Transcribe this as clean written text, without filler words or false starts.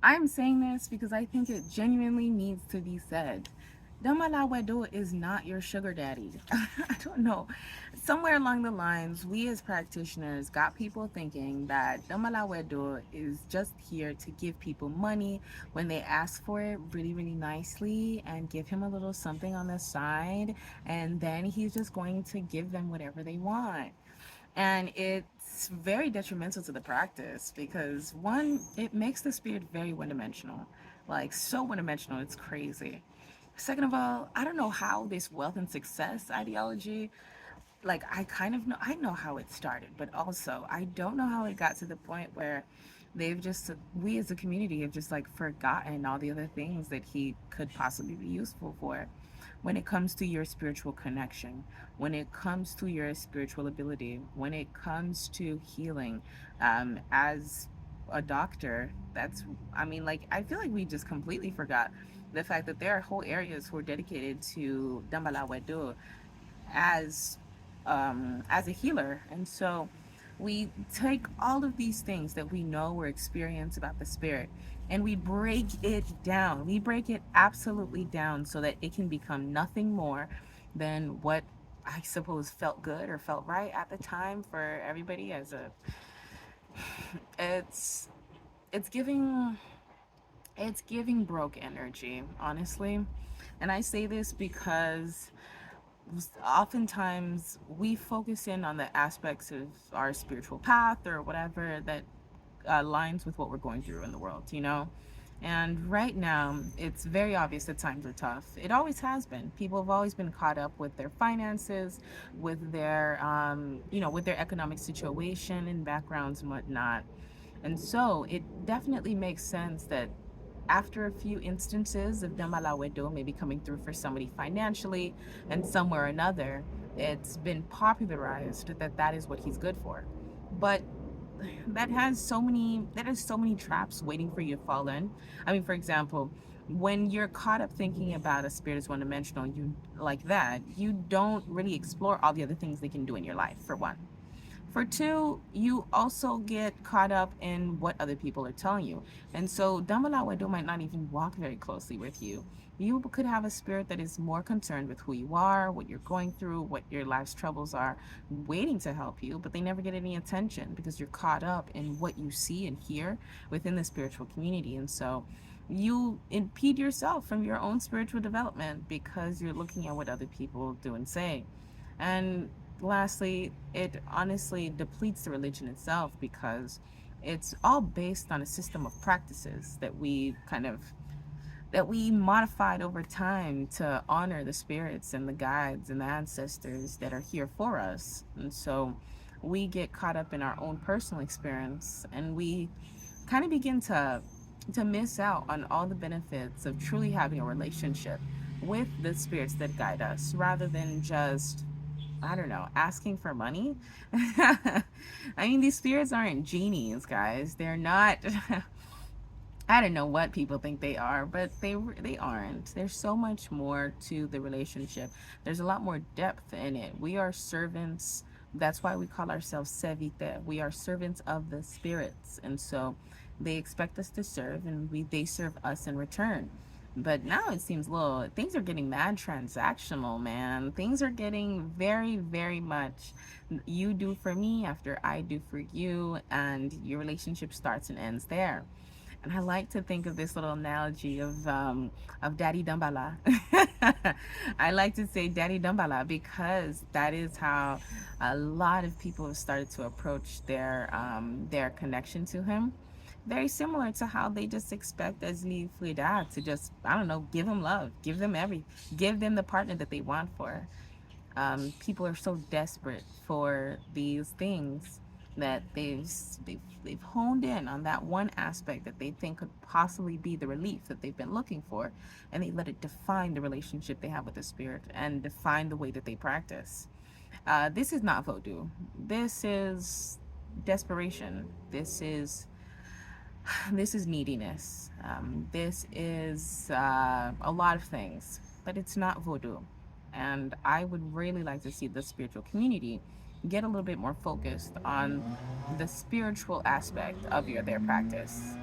I'm saying this because I think it genuinely needs to be said. Dumballa Wedo is not your sugar daddy. I don't know. Somewhere along the lines, we as practitioners got people thinking that Dumballa Wedo is just here to give people money when they ask for it really, really nicely and give him a little something on the side, and then he's just going to give them whatever they want. And it's very detrimental to the practice because one, it makes the spirit very one-dimensional, like so one-dimensional, it's crazy. Second of all, I don't know how this wealth and success ideology, like I kind of know, I know how it started, but also I don't know how it got to the point where they've just, we as a community have just like forgotten all the other things that he could possibly be useful for when it comes to your spiritual connection, when it comes to your spiritual ability, when it comes to healing. As a doctor, that's, I mean, like, I feel like we just completely forgot the fact that there are whole areas who are dedicated to Damballa Wedo as as a healer. And so we take all of these things that we know or experience about the spirit and we break it down. We break it absolutely down so that it can become nothing more than what I suppose felt good or felt right at the time for everybody. As a, it's it's giving, it's giving broke energy, honestly. And I say this because oftentimes we focus in on the aspects of our spiritual path or whatever that aligns with what we're going through in the world, you know? And right now, it's very obvious that times are tough. It always has been. People have always been caught up with their finances, with their, with their economic situation and backgrounds and whatnot. And so it definitely makes sense that after a few instances of Dumballa Wedo maybe coming through for somebody financially and somewhere or another, it's been popularized that that is what he's good for. But that has so many traps waiting for you to fall in. I mean, for example, when you're caught up thinking about a spirit as one dimensional, you like that, you don't really explore all the other things they can do in your life, for one. For two, you also get caught up in what other people are telling you. And so Dumbala Wedo might not even walk very closely with you. You could have a spirit that is more concerned with who you are, what you're going through, what your life's troubles are, waiting to help you, but they never get any attention because you're caught up in what you see and hear within the spiritual community. And so you impede yourself from your own spiritual development because you're looking at what other people do and say. And lastly, it honestly depletes the religion itself because it's all based on a system of practices that we kind of that we modified over time to honor the spirits and the guides and the ancestors that are here for us. And so we get caught up in our own personal experience and we kind of begin to miss out on all the benefits of truly having a relationship with the spirits that guide us rather than just, I don't know, asking for money. I mean, these spirits aren't genies, guys. They're not. I don't know what people think they are, but they aren't. There's so much more to the relationship. There's a lot more depth in it. We are servants. That's why we call ourselves Sevite. We are servants of the spirits, and so they expect us to serve, and they serve us in return. But now it seems little things are getting mad transactional, man. Things are getting very, very much you do for me after I do for you, and your relationship starts and ends there. And I like to think of this little analogy of Daddy Dumbala. I like to say Daddy Dumbala because that is how a lot of people have started to approach their connection to him. Very similar to how they just expect Esli Frida to just, I don't know, give them love, give them the partner that they want for. People are so desperate for these things that they've honed in on that one aspect that they think could possibly be the relief that they've been looking for, and they let it define the relationship they have with the spirit and define the way that they practice. This is not voodoo. This is desperation. This is neediness. This is a lot of things, but it's not voodoo. And I would really like to see the spiritual community get a little bit more focused on the spiritual aspect of their practice.